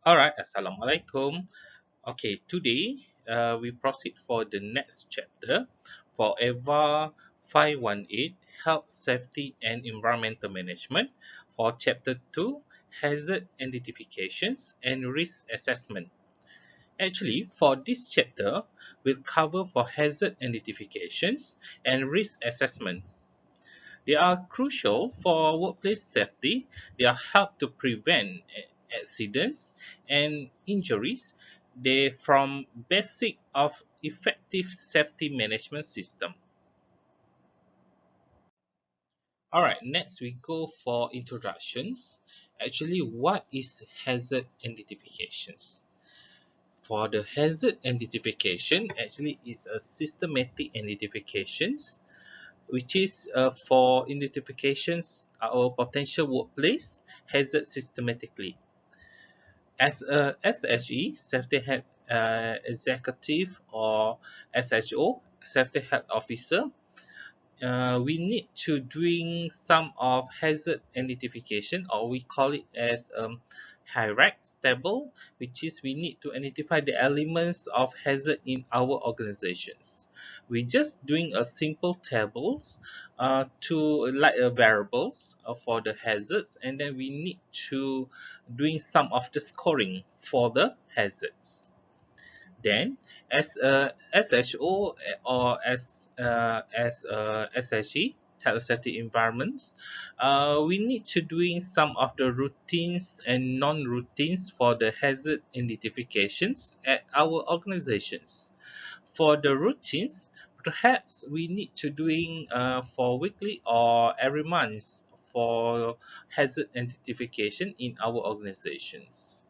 Alright, Assalamualaikum. Okay, today we proceed for the next chapter for EVA 518 Health, Safety and Environmental Management for Chapter 2 Hazard Identifications and Risk Assessment. Actually, for this chapter, we'll cover for hazard identifications and risk assessment. They are crucial for workplace safety. They are help to prevent accidents and injuries. They from basic of effective safety management system. All right, next we go for introductions. Actually, what is hazard identifications? For the hazard identification, actually is a systematic identifications which is for identifications our potential workplace hazard systematically. As a SHE, Safety Health Executive, or SHO, Safety Health Officer, we need to doing some of hazard identification, or we call it as hierarchy table, which is we need to identify the elements of hazard in our organizations. We just doing a simple tables to like variables for the hazards, and then we need to doing some of the scoring for the hazards. Then, as a SHO or as a SHE, health safety environments, we need to doing some of the routines and non-routines for the hazard identifications at our organizations. For the routines, perhaps we need to doing for weekly or every month for hazard identification in our organizations.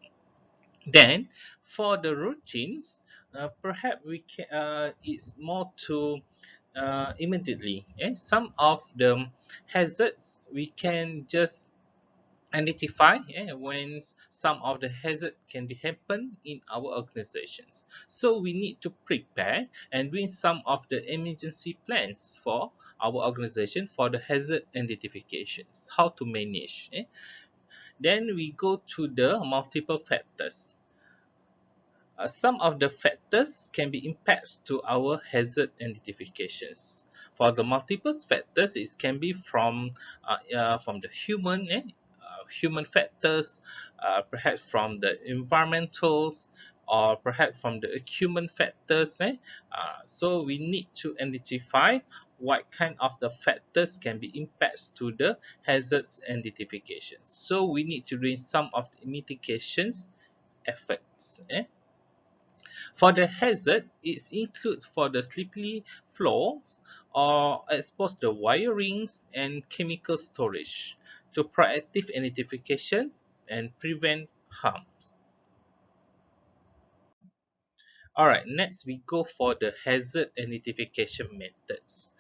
Then, for the routines, perhaps we can. It's more to immediately. Some of the hazards we can just identify when some of the hazard can be happen in our organizations. So we need to prepare and doing some of the emergency plans for our organization for the hazard identifications. How to manage. Then we go to the multiple factors. Some of the factors can be impacts to our hazard identifications. For the multiple factors, it can be from the human factors, perhaps from the environmentals, or perhaps from the human factors. So we need to identify what kind of the factors can be impacts to the hazards identifications. So we need to do some of the mitigations effects. For the hazard, it includes for the slippery floors or expose the wirings and chemical storage to proactive identification and prevent harms. Alright, next we go for the hazard identification methods.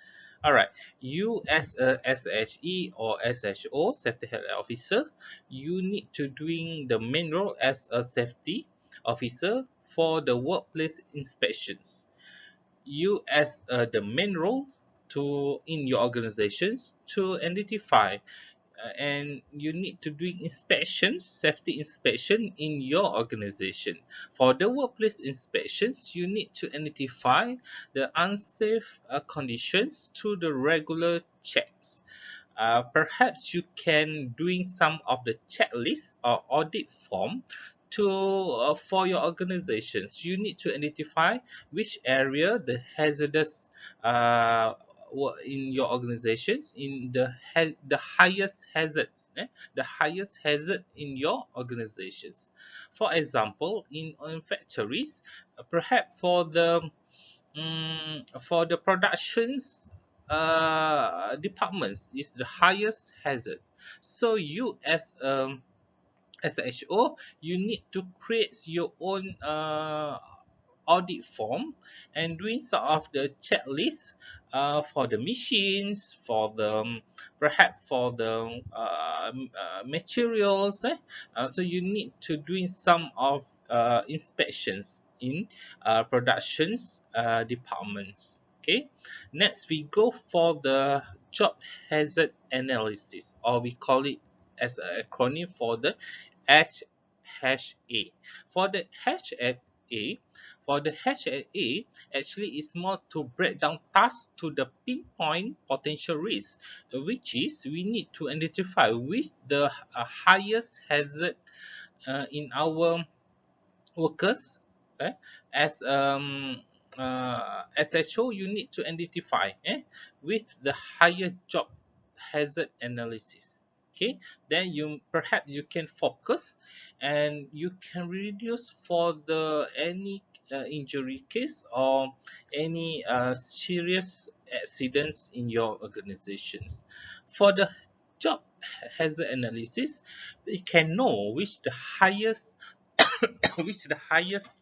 Alright, you as a SHE or SHO, Safety Health Officer, you need to doing the main role as a safety officer for the workplace inspections. You as the main role to in your organizations to identify and you need to do inspections, safety inspection in your organization. For the workplace inspections, you need to identify the unsafe conditions through the regular checks. Perhaps you can doing some of the checklist or audit form to for your organizations. You need to identify which area the hazardous in your organizations in the highest hazards, the highest hazard in your organizations. For example, in factories, perhaps for the productions departments is the highest hazard. So you as a HO, you need to create your own audit form and doing some of the checklist for the machines, for the perhaps for the materials. So you need to doing some of inspections in productions departments. Okay. Next, we go for the job hazard analysis, or we call it as an acronym for the hash A. For the hash at A, for the hash at A, actually is more to break down tasks to the pinpoint potential risk, which is we need to identify which the highest hazard in our workers. eh, as SHO, you need to identify with the higher job hazard analysis. Okay, then you can focus and you can reduce for the any injury case or any serious accidents in your organizations. For the job hazard analysis, we can know which the highest which the highest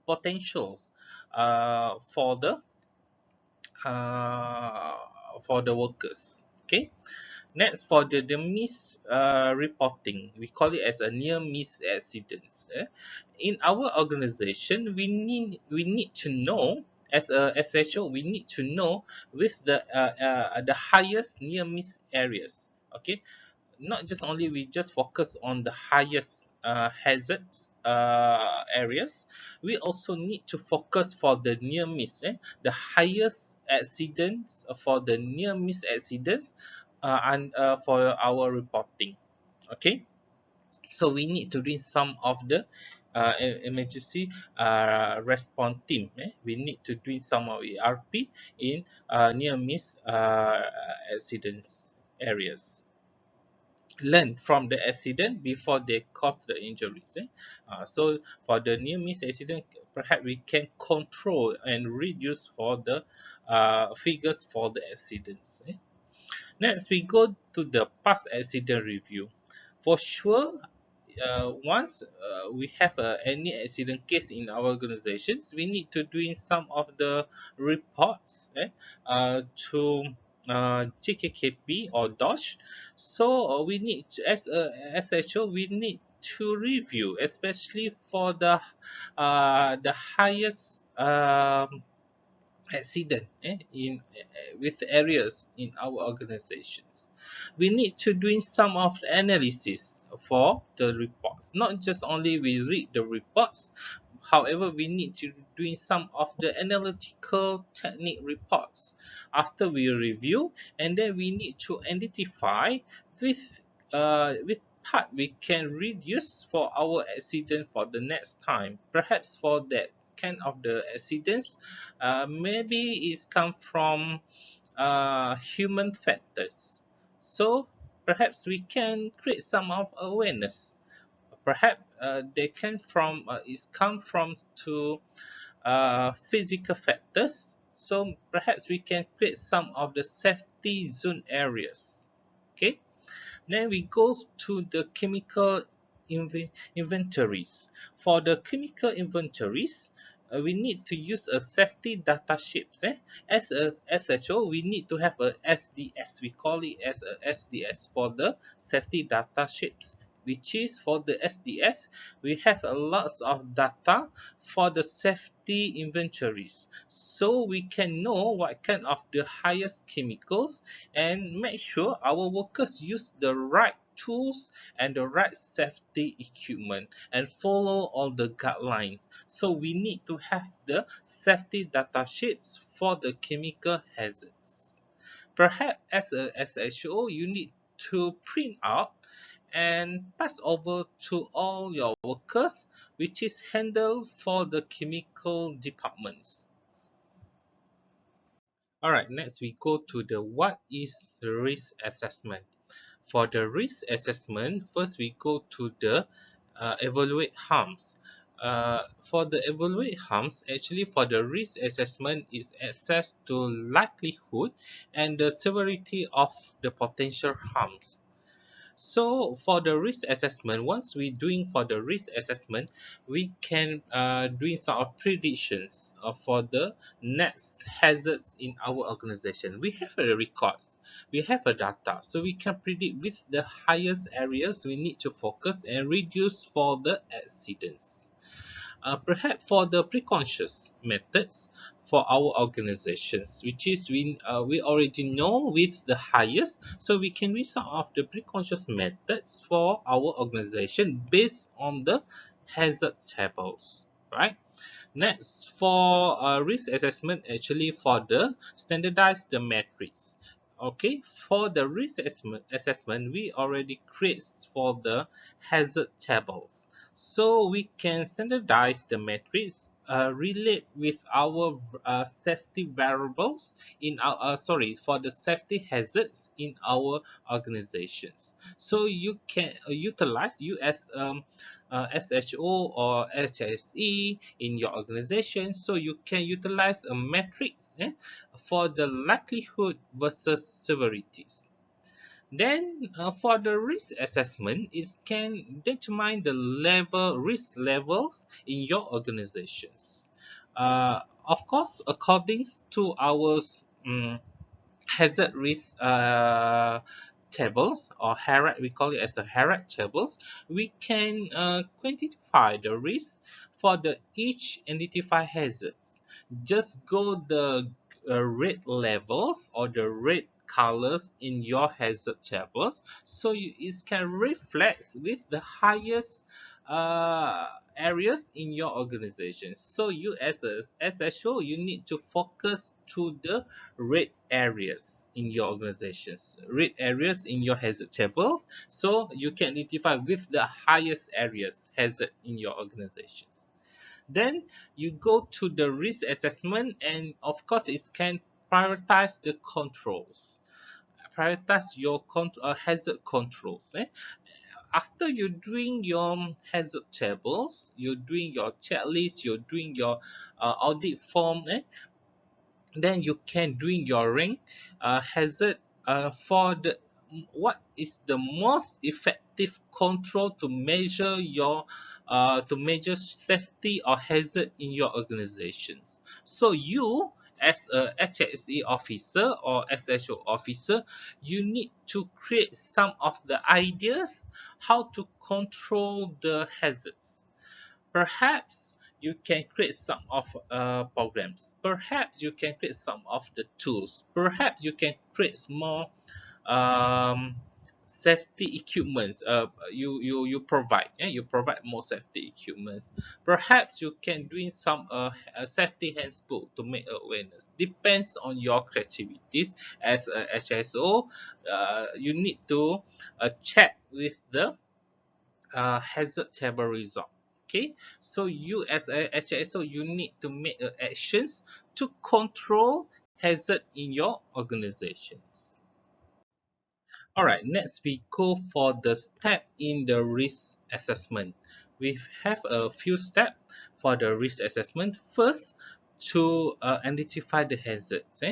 potentials uh, for the workers. Okay. Next, for the miss reporting, we call it as a near miss accidents. In our organization, we need to know, as a SHO, we need to know with the highest near miss areas. Okay, not just only we just focus on the highest hazards areas, we also need to focus for the near miss, the highest accidents for the near miss accidents and for our reporting. Okay, so we need to do some of the emergency response team. We need to do some of ERP in near miss accidents areas. Learn from the accident before they cause the injuries. So for the near miss accident, perhaps we can control and reduce for the figures for the accidents. Next, we go to the past accident review. For sure, once we have any accident case in our organizations, we need to doing some of the reports to GKKP or DOSH. So we need to, as a SHO, we need to review, especially for the highest accident in with areas in our organizations. We need to doing some of the analysis for the reports. Not just only we read the reports, however, we need to doing some of the analytical technique reports after we review, and then we need to identify with part we can reduce for our accident for the next time. Perhaps for that kind of the accidents, maybe it's come from human factors. So perhaps we can create some of awareness. Perhaps they can from it's come from to physical factors. So perhaps we can create some of the safety zone areas. Okay. Then we go to the chemical inventories. For the chemical inventories, we need to use a safety data sheets. As a SHO, we need to have a SDS. We call it as a SDS for the safety data sheets. Which is for the SDS, we have a lots of data for the safety inventories, so we can know what kind of the highest chemicals and make sure our workers use the right tools and the right safety equipment and follow all the guidelines. So we need to have the safety data sheets for the chemical hazards. Perhaps as a SHO, you need to print out and pass over to all your workers, which is handled for the chemical departments. All right, next we go to the what is risk assessment. For the risk assessment, first we go to the evaluate harms. For the evaluate harms, actually for the risk assessment is access to likelihood and the severity of the potential harms. So for the risk assessment, once we doing for the risk assessment, we can doing some of predictions for the next hazards in our organization. We have a records, we have a data, so we can predict with the highest areas we need to focus and reduce for the accidents. Perhaps for the preconscious methods for our organizations, which is we already know with the highest, so we can read some of the preconscious methods for our organization based on the hazard tables, right? Next, for risk assessment, actually for the standardized the matrix. Okay, for the risk assessment, we already create for the hazard tables. So we can standardize the matrix, relate with our safety variables in our sorry for the safety hazards in our organizations. So you can utilize you as SHO or HSE in your organization, so you can utilize a matrix for the likelihood versus severities. Then for the risk assessment, it can determine the risk levels in your organizations. Of course, according to our hazard risk tables or HARAC, we call it as the HARAC tables, we can quantify the risk for the each identified hazards. Just go the red levels or the red colors in your hazard tables, so it can reflect with the highest uh, areas in your organization. So you as a SHO, you need to focus to the red areas in your organizations, red areas in your hazard tables, so you can identify with the highest areas hazard in your organizations. Then you go to the risk assessment, and of course it can prioritize the controls, prioritize your hazard controls. After you're doing your hazard tables, you're doing your checklist, you're doing your audit form, then you can doing your rank hazard for the what is the most effective control to measure safety or hazard in your organizations. So you as a HSE officer or SHO officer, you need to create some of the ideas how to control the hazards. Perhaps you can create some of programs. Perhaps you can create some of the tools. Perhaps you can create small um, safety equipments. You provide. You provide more safety equipments. Perhaps you can doing some safety handbook to make awareness. Depends on your creativities as a HSO. You need to check with the hazard table result. Okay, so you as a HSO, you need to make actions to control hazard in your organizations. All right, next we go for the step in the risk assessment. We have a few steps for the risk assessment. First, to identify the hazards.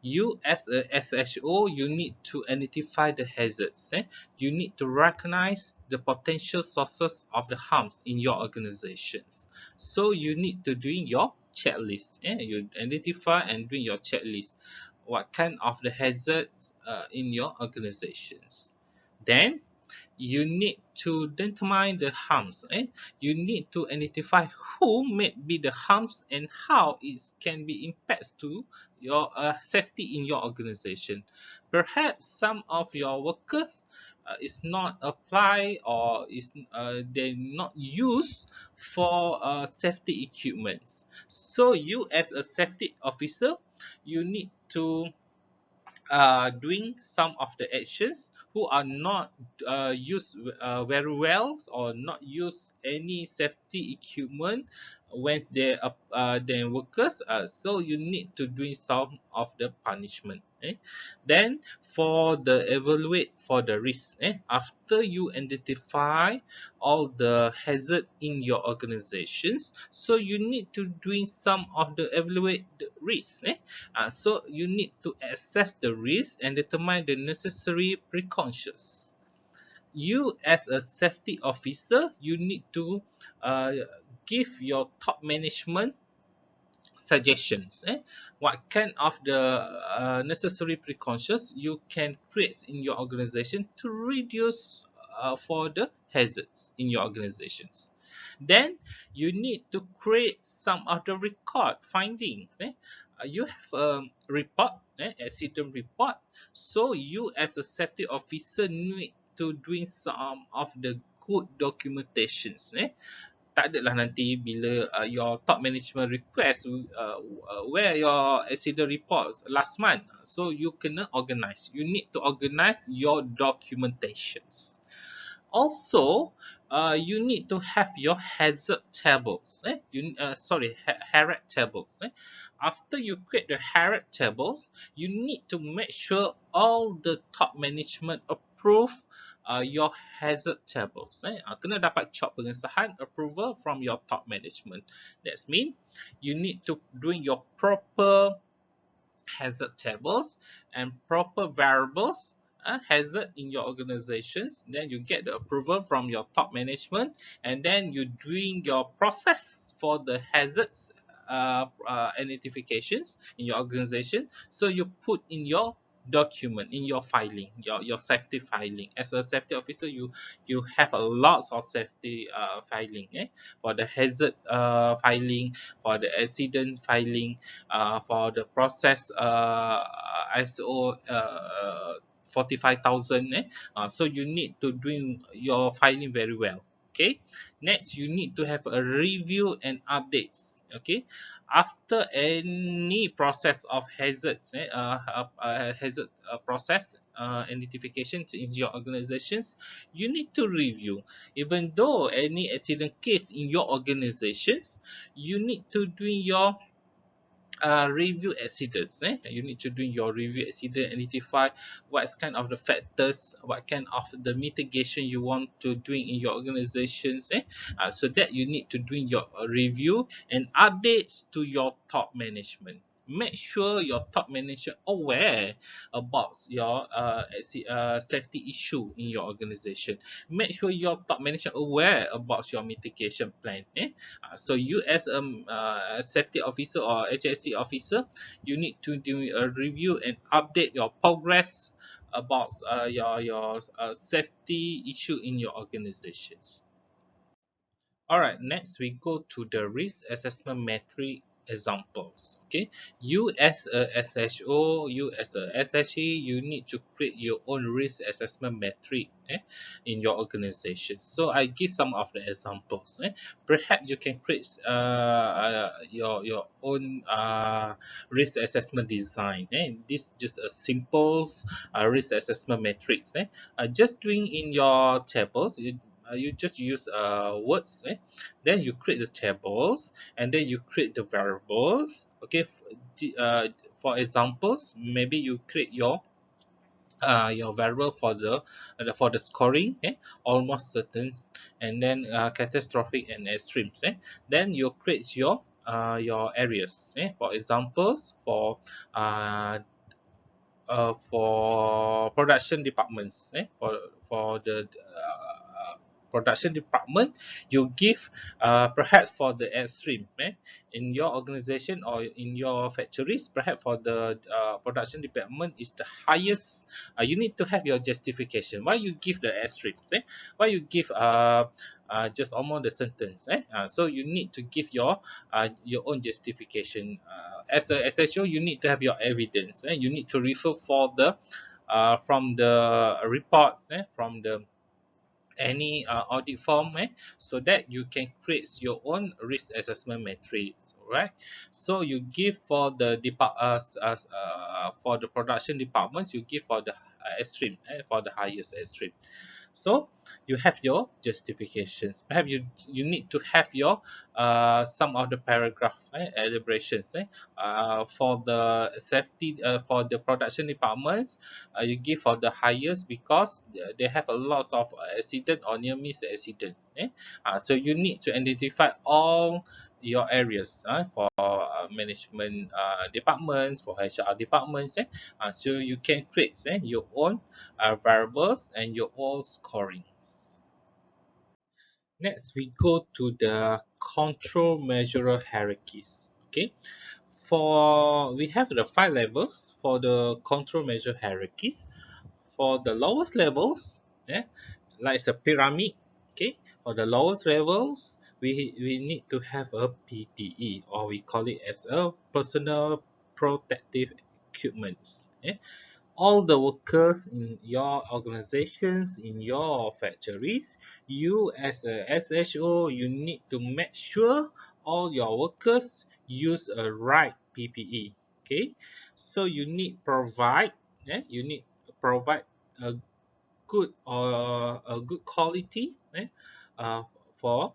You as a SHO, you need to identify the hazards. You need to recognize the potential sources of the harms in your organizations. So you need to doing your checklist. You identify and doing your checklist what kind of the hazards in your organizations. Then you need to determine the harms. You need to identify who may be the harms and how it can be impacts to your safety in your organization. Perhaps some of your workers is not apply or is they not used for safety equipments. So you as a safety officer, you need to doing some of the actions who are not used very well or not use any safety equipment when they workers, so you need to doing some of the punishment. Then for the evaluate for the risk, after you identify all the hazard in your organizations, so you need to doing some of the evaluate the risk. So you need to assess the risk and determine the necessary precautions. You as a safety officer, you need to uh, give your top management suggestions. What kind of the necessary precautions you can create in your organization to reduce for the hazards in your organizations. Then you need to create some other record findings. You have a report, accident report. So you as a safety officer need to doing some of the good documentations. Tak adalah nanti bila your top management request where your accident reports last month. So you kena organize. You need to organize your documentations. Also, you need to have your hazard tables. Hazard tables. After you create the hazard tables, you need to make sure all the top management approve your hazard tables. Kena dapat cop pengesahan approval from your top management. That means you need to doing your proper hazard tables and proper variables hazard in your organizations. Then you get the approval from your top management, and then you doing your process for the hazards identifications in your organization. So you put in your document in your filing, your safety filing. As a safety officer, you have a lots of safety filing, for the hazard filing, for the accident filing, for the process ISO 45,000. So you need to do your filing very well. Okay. Next, you need to have a review and updates. Okay. After any process of hazards, hazard process identifications in your organizations, you need to review. Even though any accident case in your organizations, you need to do your review accidents. You need to do your review accident, identify what's kind of the factors, what kind of the mitigation you want to doing in your organizations. So that you need to do your review and updates to your top management. Make sure your top manager aware about your safety issue in your organization. Make sure your top manager aware about your mitigation plan. So you as a safety officer or HSC officer, you need to do a review and update your progress about your safety issue in your organizations. All right, next we go to the risk assessment metric examples. Okay, you as a SHO, you as a SHE, you need to create your own risk assessment metric in your organization. So I give some of the examples. Perhaps you can create your own risk assessment design. This just a simple risk assessment matrix. Just doing in your tables. You just use words, then you create the tables, and then you create the variables. Okay, for examples, maybe you create your variable for the scoring, almost certain, and then catastrophic and extremes. Then you create your areas. For examples, for production departments, for the production department, you give perhaps for the extreme, in your organization or in your factories, perhaps for the production department is the highest. You need to have your justification why you give the extremes, why you give just almost the sentence. So you need to give your own justification. As a SHO, you need to have your evidence. You need to refer for the from the reports, from the any audit form, so that you can create your own risk assessment matrix. Right. So you give for the for the production departments, you give for the extreme, for the highest extreme. So you have your justifications. Perhaps you need to have your some of the paragraph elaborations, for the safety, for the production departments. You give for the highest because they have a lot of accident or near miss accidents. So you need to identify all your areas for management departments, for HR departments. So you can create your own variables and your own scorings. Next, we go to the control measure hierarchies. Okay, for we have the 5 levels for the control measure hierarchies. For the lowest levels, like the pyramid. Okay, for the lowest levels, we need to have a PPE, or we call it as a personal protective equipment. All the workers in your organizations, in your factories, you as a SHO, you need to make sure all your workers use a right PPE. Okay, so you need to provide a a good quality, uh, for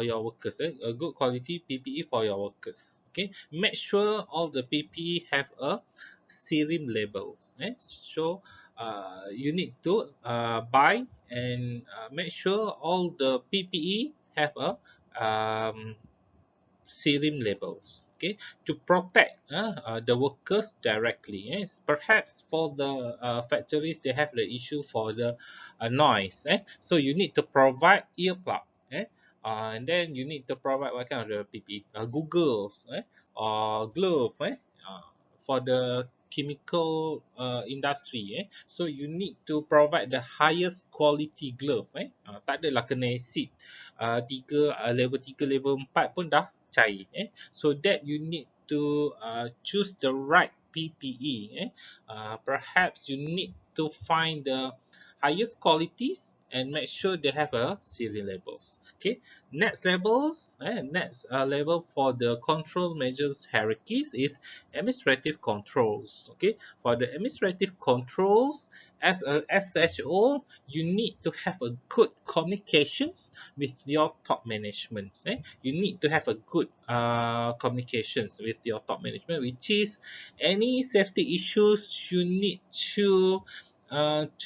your workers, a good quality PPE for your workers. Okay, make sure all the PPE have a serum label. So you need to buy and make sure all the PPE have a serum labels, okay, to protect the workers directly. Yes, perhaps for the factories, they have the issue for the noise. So you need to provide earplug. And then you need to provide what kind of the PPE, googles, or glove, for the chemical industry. So you need to provide the highest quality glove. Tak adalah kena acid level 3, level 4 pun dah cair. So that you need to choose the right PPE. Perhaps you need to find the highest qualities and make sure they have a serial labels. Okay, next level for the control measures hierarchies is administrative controls. Okay, for the administrative controls, as a SHO, you need to have a good communications with your top management. You need to have a good communications with your top management, which is any safety issues you need to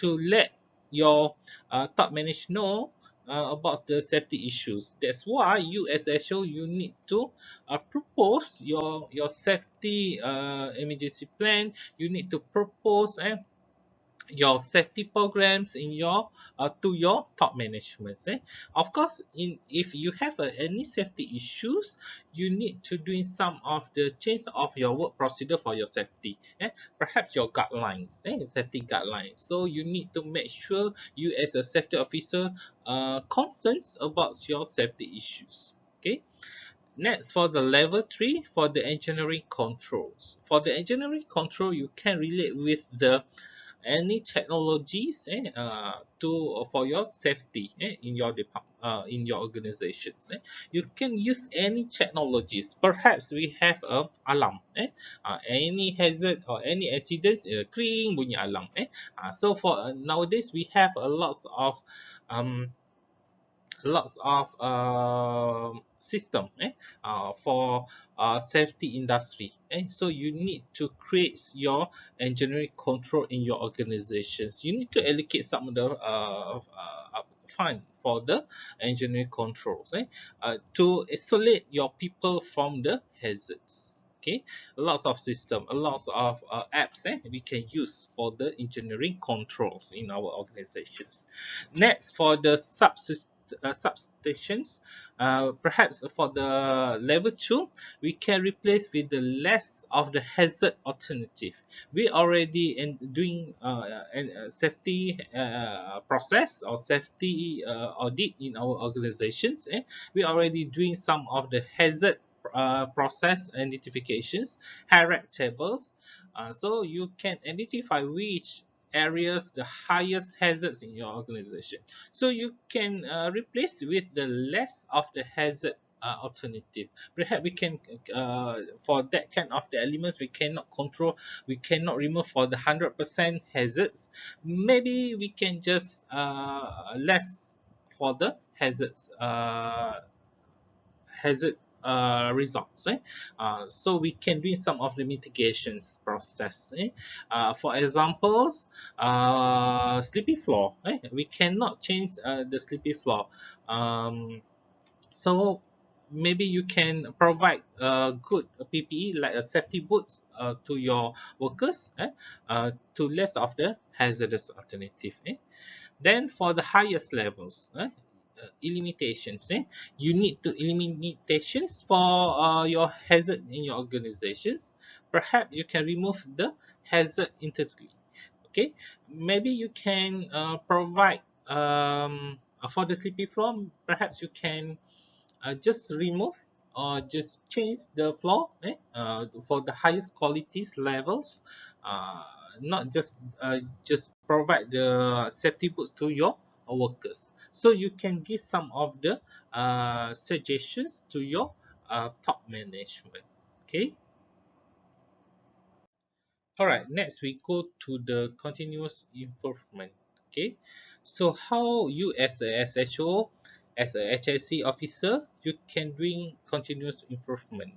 let your top management know about the safety issues. That's why you as SHO, you need to propose your safety emergency plan. You need to propose your safety programs in your to your top management. Of course, in if you have any safety issues, you need to doing some of the change of your work procedure for your safety. Perhaps your guidelines, safety guidelines. So you need to make sure you as a safety officer concerns about your safety issues. Okay. Next, for the level 3, for the engineering controls. For the engineering control, you can relate with the any technologies to for your safety in your in your organizations. You can use any technologies. Perhaps we have a alarm. Any hazard or any accidents, kring bunyi alarm. So for nowadays we have a um, lots of system for safety industry. So you need to create your engineering control in your organizations. You need to allocate some of the fund for the engineering controls, to isolate your people from the hazards. Okay, lots of system, a lots of apps we can use for the engineering controls in our organizations. Next, for the substations, perhaps for the level 2, we can replace with the less of the hazard alternative. We already in doing safety process or safety audit in our organizations. We already doing some of the hazard process identifications, hierarchy tables, so you can identify which areas the highest hazards in your organization, so you can replace with the less of the hazard alternative. Perhaps we can for that kind of the elements we cannot control, we cannot remove for the 100% hazards. Maybe we can just less for the hazard results. So we can do some of the mitigations process. For examples, sleepy floor. We cannot change the sleepy floor. So maybe you can provide a good PPE like a safety boots to your workers, to less of the hazardous alternative. Then for the highest levels, eliminations, you need to eliminations for your hazard in your organizations. Perhaps you can remove the hazard entirely. Okay, maybe you can provide for the sleepy floor. Perhaps you can just remove or just change the floor for the highest qualities levels. uh, Not just provide the safety boots to your workers, so you can give some of the suggestions to your top management. Okay. All right, next we go to the continuous improvement. Okay, so how you as a SHO, as a HSC officer, you can bring continuous improvement.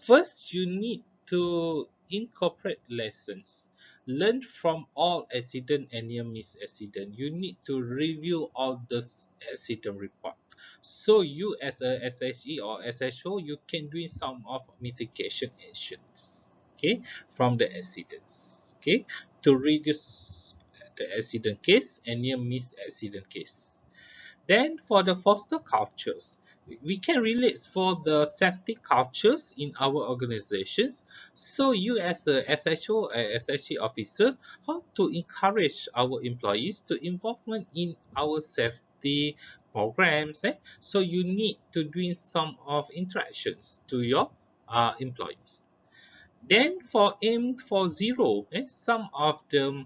First, you need to incorporate lessons. Learn from all accident and near miss accident. You need to review all the accident report. So you as a SHE or SHO, you can do some of mitigation actions. Okay, from the accidents. Okay, to reduce the accident case and near miss accident case. Then for the foster cultures, we can relate for the safety cultures in our organizations. So you as a SHO, a SHE officer, how to encourage our employees to involvement in our safety programs. So you need to doing some of interactions to your employees. Then for aim for zero, some of the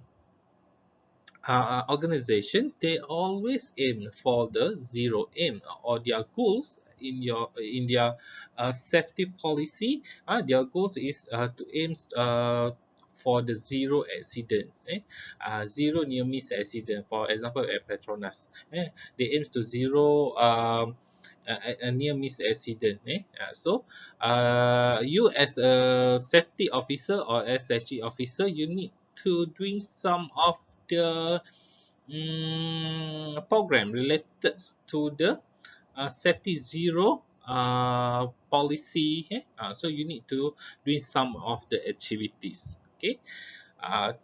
organization, they always aim for the zero aim or their goals in their safety policy. Their goals is to aim for the zero accidents, zero near miss accident. For example, at Petronas, they aim to zero a near miss accident. So you as a safety officer or SHE officer, you need to doing some of the program related to the safety zero policy. So you need to doing some of the activities. Okay.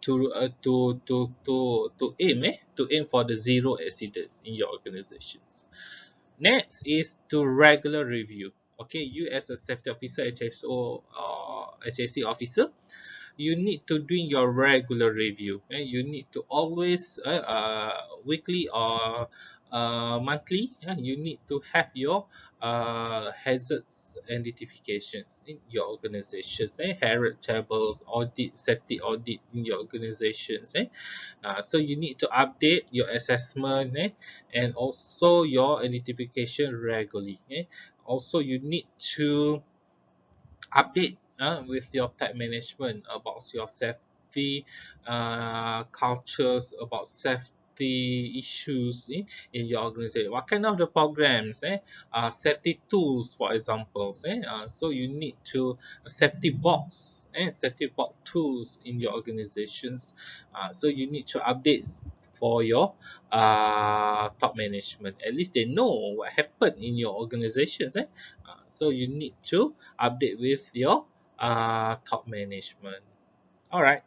To aim to aim for the zero accidents in your organizations. Next is to regular review. Okay, you as a safety officer, HSO or HSC officer, you need to doing your regular review. You need to always weekly or monthly. You need to have your hazards identifications in your organizations. Hazard tables, audit, safety audit in your organizations. So you need to update your assessment and also your identification regularly. Also, you need to update with your tech management about your safety cultures, about safety issues in your organization. What kind of the programs, safety tools, for example. So you need to safety box and safety box tools in your organizations. So you need to update for your top management. At least they know what happened in your organizations. So you need to update with your top management. All right.